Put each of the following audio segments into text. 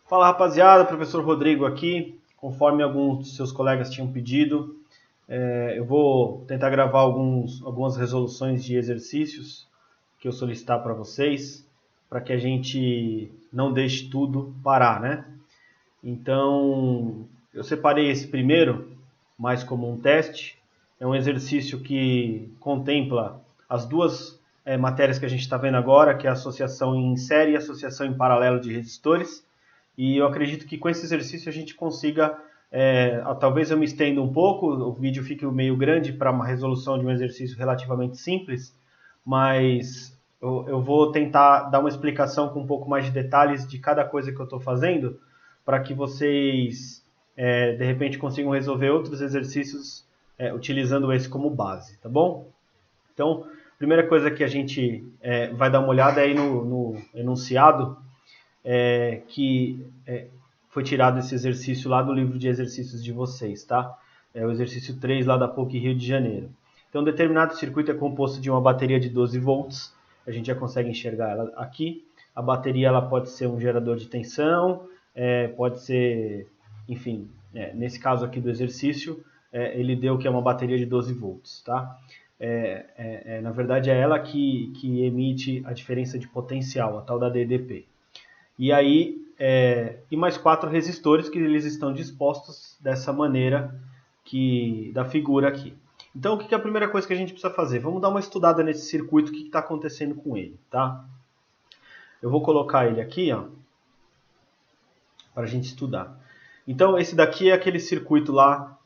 Fala rapaziada, professor Rodrigo aqui, conforme alguns dos seus colegas tinham pedido, eu vou tentar gravar algumas resoluções de exercícios que eu solicitar para vocês, para que a gente não deixe tudo parar, né? Então, eu separei esse primeiro, mais como um teste, é um exercício que contempla as duas matérias que a gente está vendo agora, que é a associação em série e a associação em paralelo de resistores. E eu acredito que com esse exercício a gente consiga, talvez eu me estenda um pouco, o vídeo fique meio grande para uma resolução de um exercício relativamente simples, mas eu vou tentar dar uma explicação com um pouco mais de detalhes de cada coisa que eu estou fazendo, para que vocês, de repente, consigam resolver outros exercícios utilizando esse como base, tá bom? Então, a primeira coisa que a gente vai dar uma olhada é aí no enunciado, que foi tirado esse exercício lá do livro de exercícios de vocês, tá? É o exercício 3 lá da PUC Rio de Janeiro. Então, um determinado circuito é composto de uma bateria de 12 volts, a gente já consegue enxergar ela aqui. A bateria ela pode ser um gerador de tensão, pode ser, enfim, nesse caso aqui do exercício, ele deu que é uma bateria de 12 volts, tá? Na verdade, é ela que emite a diferença de potencial, a tal da DDP. E aí, e mais 4 resistores que eles estão dispostos dessa maneira da figura aqui. Então, o que é a primeira coisa que a gente precisa fazer? Vamos dar uma estudada nesse circuito, o que está acontecendo com ele, tá? Eu vou colocar ele aqui, ó, para a gente estudar. Então, esse daqui é aquele circuito lá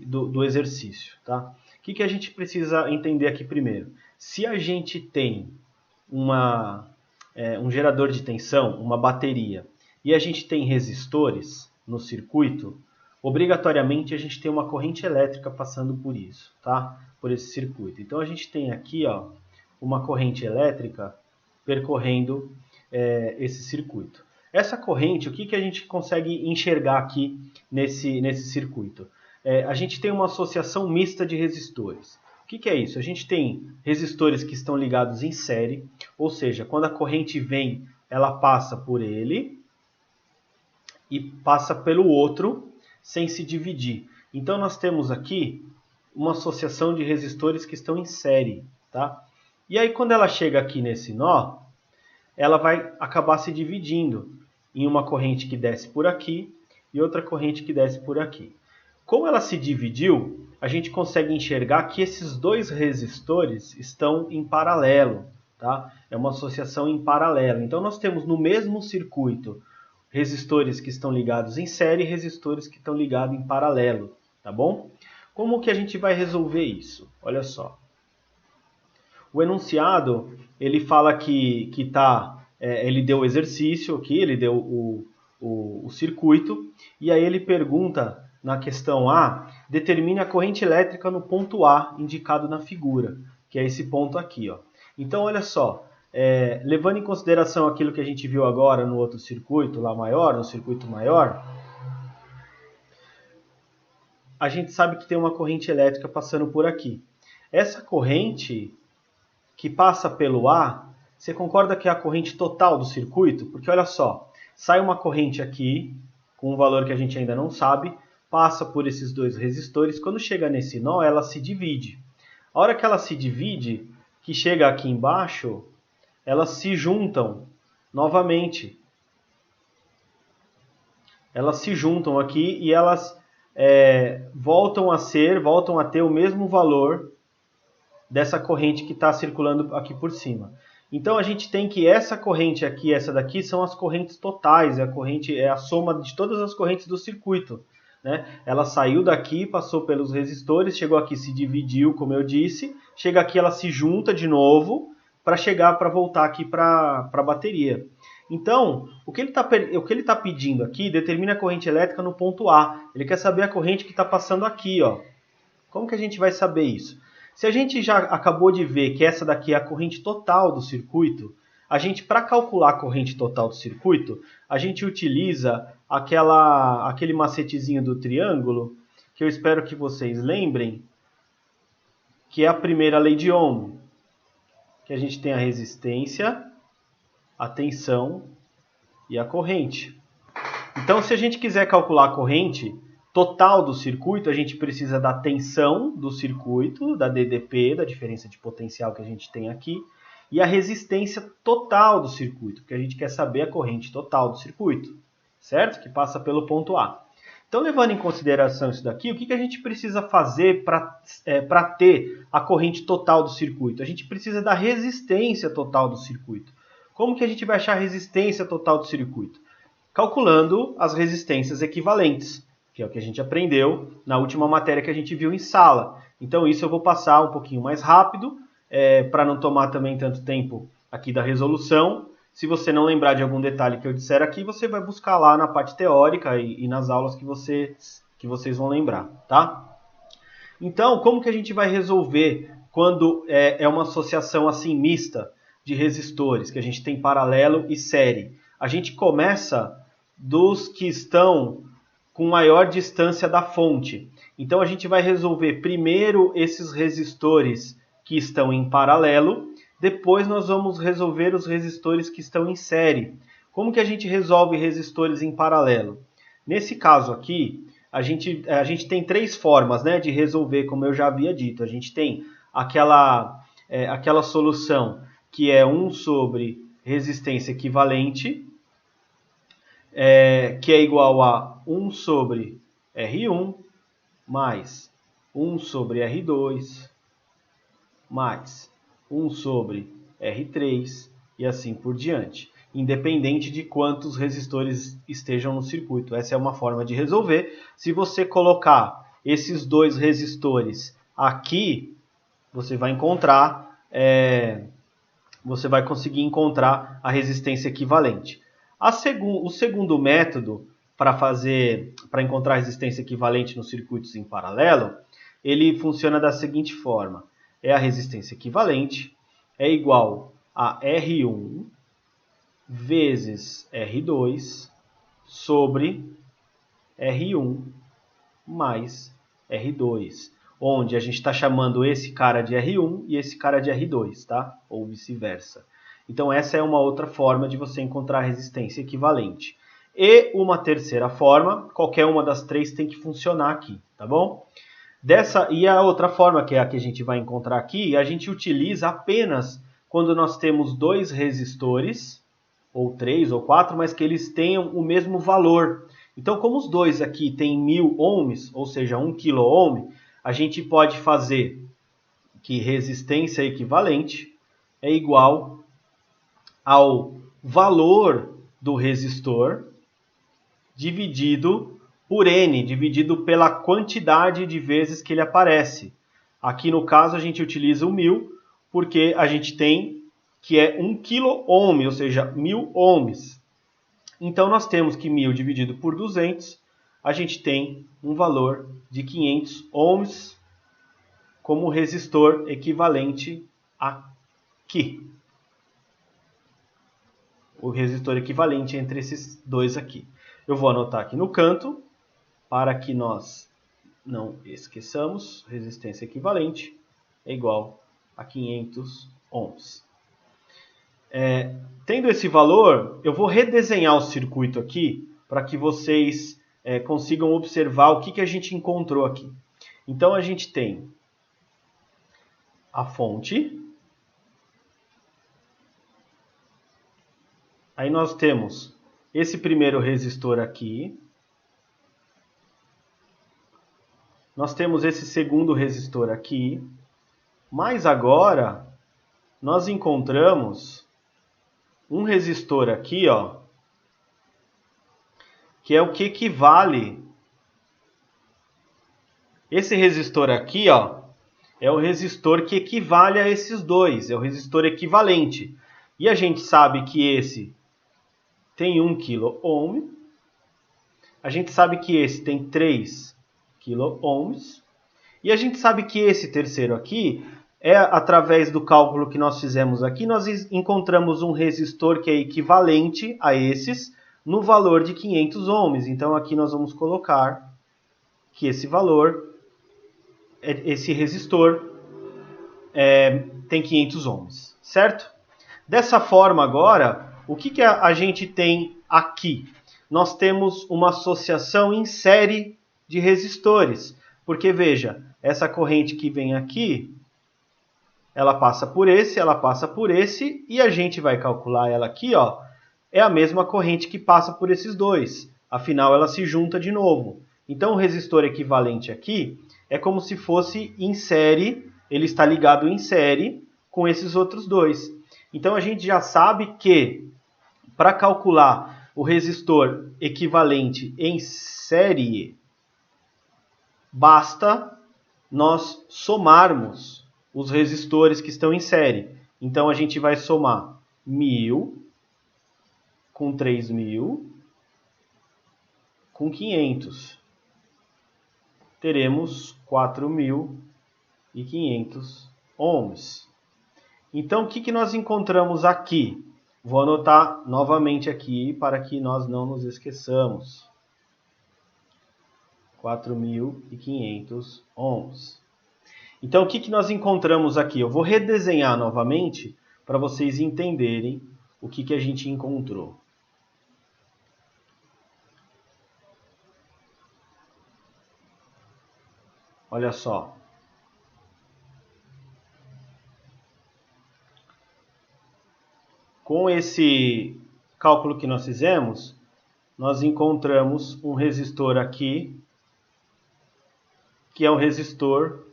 do exercício, tá? O que a gente precisa entender aqui primeiro? Se a gente tem um gerador de tensão, uma bateria, e a gente tem resistores no circuito, obrigatoriamente a gente tem uma corrente elétrica passando por isso, tá? Por esse circuito. Então a gente tem aqui, ó, uma corrente elétrica percorrendo esse circuito. Essa corrente, o que a gente consegue enxergar aqui nesse circuito? A gente tem uma associação mista de resistores. O que é isso? A gente tem resistores que estão ligados em série, ou seja, quando a corrente vem, ela passa por ele e passa pelo outro sem se dividir. Então nós temos aqui uma associação de resistores que estão em série, tá? E aí quando ela chega aqui nesse nó, ela vai acabar se dividindo em uma corrente que desce por aqui e outra corrente que desce por aqui. Como ela se dividiu, a gente consegue enxergar que esses dois resistores estão em paralelo, tá? É uma associação em paralelo. Então nós temos no mesmo circuito resistores que estão ligados em série e resistores que estão ligados em paralelo, tá bom? Como que a gente vai resolver isso? Olha só. O enunciado, ele fala que ele deu o exercício aqui, ele deu o circuito, e aí ele pergunta na questão A, determine a corrente elétrica no ponto A, indicado na figura, que é esse ponto aqui, ó. Então, olha só, levando em consideração aquilo que a gente viu agora no outro circuito, lá maior, no circuito maior, a gente sabe que tem uma corrente elétrica passando por aqui. Essa corrente que passa pelo A, você concorda que é a corrente total do circuito? Porque olha só, sai uma corrente aqui, com um valor que a gente ainda não sabe, passa por esses dois resistores, quando chega nesse nó, ela se divide. A hora que ela se divide, que chega aqui embaixo, elas se juntam novamente. Elas se juntam aqui e elas voltam a ter o mesmo valor dessa corrente que está circulando aqui por cima. Então a gente tem que essa corrente aqui, essa daqui, são as correntes totais, é a soma de todas as correntes do circuito, né? Ela saiu daqui, passou pelos resistores, chegou aqui, se dividiu, como eu disse, chega aqui, ela se junta de novo para voltar aqui para a bateria. Então, o que ele está pedindo aqui determina a corrente elétrica no ponto A. Ele quer saber a corrente que está passando aqui, ó. Como que a gente vai saber isso? Se a gente já acabou de ver que essa daqui é a corrente total do circuito, para calcular a corrente total do circuito, a gente utiliza aquele macetezinho do triângulo, que eu espero que vocês lembrem, que é a primeira lei de Ohm, que a gente tem a resistência, a tensão e a corrente. Então, se a gente quiser calcular a corrente total do circuito, a gente precisa da tensão do circuito, da DDP, da diferença de potencial que a gente tem aqui, e a resistência total do circuito, porque a gente quer saber a corrente total do circuito, certo? Que passa pelo ponto A. Então, levando em consideração isso daqui, o que a gente precisa fazer para ter a corrente total do circuito? A gente precisa da resistência total do circuito. Como que a gente vai achar a resistência total do circuito? Calculando as resistências equivalentes, que é o que a gente aprendeu na última matéria que a gente viu em sala. Então, isso eu vou passar um pouquinho mais rápido, para não tomar também tanto tempo aqui da resolução. Se você não lembrar de algum detalhe que eu disser aqui, você vai buscar lá na parte teórica e nas aulas que vocês vão lembrar, tá? Então, como que a gente vai resolver quando é uma associação assim mista de resistores, que a gente tem paralelo e série? A gente começa dos que estão com maior distância da fonte. Então, a gente vai resolver primeiro esses resistores que estão em paralelo, depois nós vamos resolver os resistores que estão em série. Como que a gente resolve resistores em paralelo? Nesse caso aqui, a gente tem três formas, né, de resolver, como eu já havia dito. A gente tem aquela solução que é 1 sobre resistência equivalente, que é igual a 1 sobre R1 mais 1 sobre R2 mais 1 sobre R3 e assim por diante, independente de quantos resistores estejam no circuito. Essa é uma forma de resolver. Se você colocar esses dois resistores aqui, você vai conseguir encontrar a resistência equivalente. O segundo método para encontrar a resistência equivalente nos circuitos em paralelo, ele funciona da seguinte forma. A resistência equivalente é igual a R1 vezes R2 sobre R1 mais R2, onde a gente está chamando esse cara de R1 e esse cara de R2, tá? Ou vice-versa. Então, essa é uma outra forma de você encontrar a resistência equivalente. E uma terceira forma, qualquer uma das três tem que funcionar aqui, tá bom? E a outra forma, que é a que a gente vai encontrar aqui, a gente utiliza apenas quando nós temos dois resistores, ou 3 ou 4, mas que eles tenham o mesmo valor. Então, como os dois aqui têm 1000 ohms, ou seja, 1 kΩ, a gente pode fazer que resistência equivalente é igual ao valor do resistor dividido por N, dividido pela quantidade de vezes que ele aparece. Aqui no caso a gente utiliza o 1000, porque a gente tem que é 1 kΩ, ou seja, 1000 ohms. Então nós temos que 1000 dividido por 200, a gente tem um valor de 500 ohms como resistor equivalente aqui. O resistor equivalente entre esses dois aqui. Eu vou anotar aqui no canto, para que nós não esqueçamos, resistência equivalente é igual a 500 ohms. Tendo esse valor, eu vou redesenhar o circuito aqui para que vocês consigam observar o que a gente encontrou aqui. Então, a gente tem a fonte. Aí nós temos esse primeiro resistor aqui. Nós temos esse segundo resistor aqui. Mas agora, nós encontramos um resistor aqui, ó, que é o que equivale. Esse resistor aqui, ó, é o resistor que equivale a esses dois, é o resistor equivalente. E a gente sabe que esse tem 1 kΩ, a gente sabe que esse tem 3 kΩ, e a gente sabe que esse terceiro aqui, através do cálculo que nós fizemos aqui, nós encontramos um resistor que é equivalente a esses no valor de 500 ohms. Então aqui nós vamos colocar que esse valor, esse resistor, tem 500 ohms, certo? Dessa forma agora, o que a gente tem aqui? nós temos uma associação em série de resistores. Porque, veja, essa corrente que vem aqui, ela passa por esse, e a gente vai calcular ela aqui, ó, é a mesma corrente que passa por esses dois. Afinal, ela se junta de novo. Então, o resistor equivalente aqui é como se fosse em série, ele está ligado em série com esses outros dois. Então, a gente já sabe que, para calcular o resistor equivalente em série, basta nós somarmos os resistores que estão em série. Então, a gente vai somar 1.000 com 3.000 com 500. Teremos 4.500 ohms. Então, o que nós encontramos aqui? Vou anotar novamente aqui para que nós não nos esqueçamos. 4.500 ohms. Então, o que nós encontramos aqui? Eu vou redesenhar novamente para vocês entenderem o que a gente encontrou. Olha só. Com esse cálculo que nós fizemos, nós encontramos um resistor aqui, que é um resistor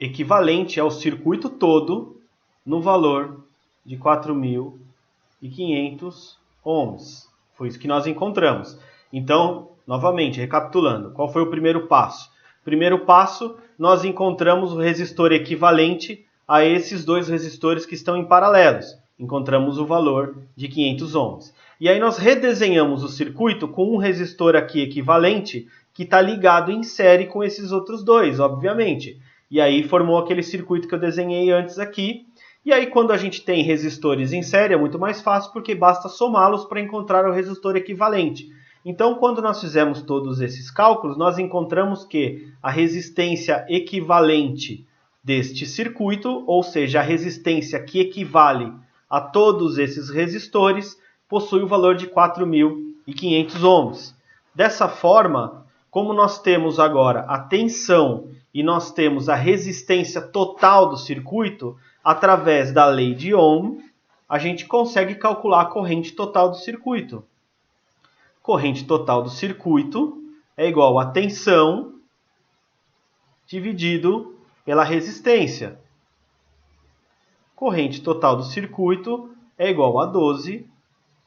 equivalente ao circuito todo no valor de 4.500 ohms. Foi isso que nós encontramos. Então, novamente, recapitulando, qual foi o primeiro passo? Primeiro passo, nós encontramos o resistor equivalente a esses dois resistores que estão em paralelos. Encontramos o valor de 500 ohms. E aí nós redesenhamos o circuito com um resistor aqui equivalente que está ligado em série com esses outros dois, obviamente. E aí formou aquele circuito que eu desenhei antes aqui. E aí quando a gente tem resistores em série é muito mais fácil porque basta somá-los para encontrar o resistor equivalente. Então quando nós fizemos todos esses cálculos, nós encontramos que a resistência equivalente deste circuito, ou seja, a resistência que equivale a todos esses resistores, possui o valor de 4.500 ohms. Dessa forma, como nós temos agora a tensão e nós temos a resistência total do circuito, através da lei de Ohm, a gente consegue calcular a corrente total do circuito. Corrente total do circuito é igual a tensão dividido pela resistência. Corrente total do circuito é igual a 12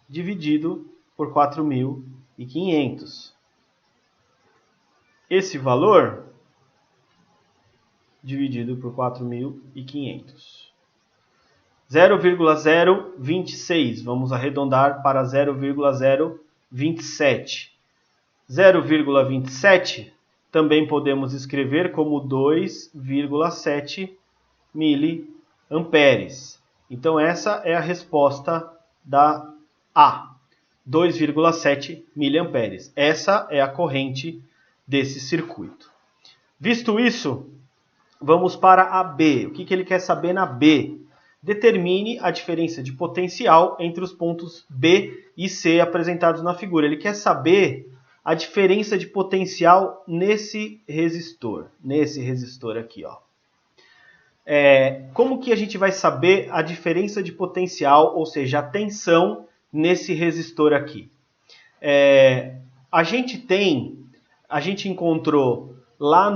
dividido por 4.500. Esse valor dividido por 4.500. 0,026. Vamos arredondar para 0,027. 0,27 também podemos escrever como 2,7 miliamperes. Então essa é a resposta da A. 2,7 miliamperes. Essa é a corrente desse circuito. Visto isso, vamos para a B. O que ele quer saber na B? Determine a diferença de potencial entre os pontos B e C apresentados na figura. Ele quer saber a diferença de potencial nesse resistor aqui, ó. Como que a gente vai saber a diferença de potencial, ou seja, a tensão nesse resistor aqui? A gente encontrou lá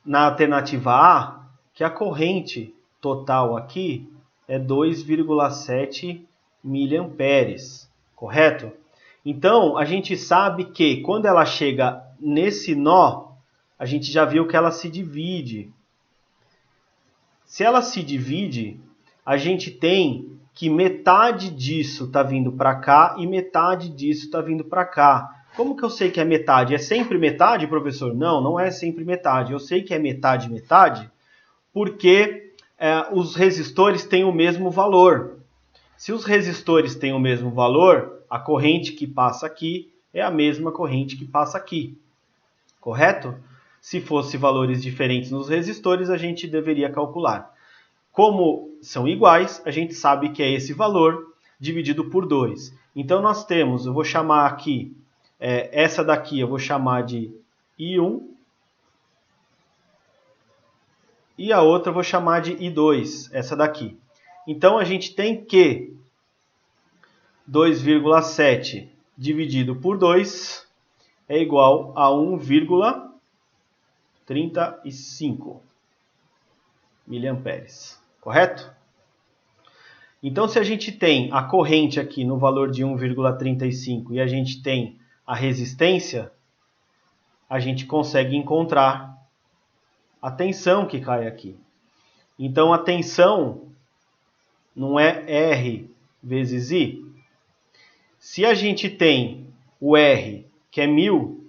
na alternativa A que a corrente total aqui é 2,7 miliamperes, correto? Então, a gente sabe que quando ela chega nesse nó, a gente já viu que ela se divide. Se ela se divide, a gente tem que metade disso está vindo para cá e metade disso está vindo para cá. Como que eu sei que é metade? É sempre metade, professor? Não, não é sempre metade. Eu sei que é metade, porque os resistores têm o mesmo valor. Se os resistores têm o mesmo valor, a corrente que passa aqui é a mesma corrente que passa aqui. Correto? Se fosse valores diferentes nos resistores, a gente deveria calcular. Como são iguais, a gente sabe que é esse valor dividido por 2. Então nós temos, eu vou chamar aqui, essa daqui eu vou chamar de I1, e a outra eu vou chamar de I2, essa daqui. Então a gente tem que 2,7 dividido por 2 é igual a 1,35 miliamperes, correto? Então, se a gente tem a corrente aqui no valor de 1,35 e a gente tem a resistência, a gente consegue encontrar a tensão que cai aqui. Então, a tensão não é R vezes I? Se a gente tem o R, que é 1000,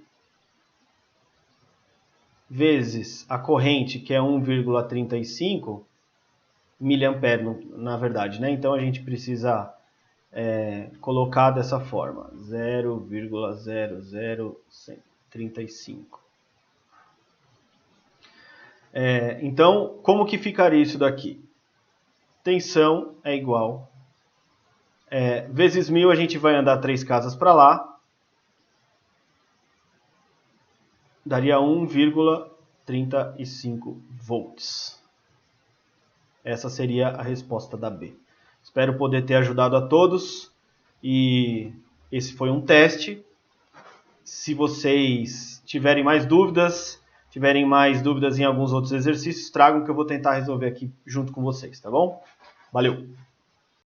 vezes a corrente, que é 1,35 miliampere, na verdade, né? Então a gente precisa colocar dessa forma, 0,0035. Então, como que ficaria isso daqui? Tensão é igual, vezes 1000, a gente vai andar 3 casas para lá, daria 1,35 volts. Essa seria a resposta da B. Espero poder ter ajudado a todos. E esse foi um teste. Se vocês tiverem mais dúvidas em alguns outros exercícios, tragam que eu vou tentar resolver aqui junto com vocês, tá bom? Valeu!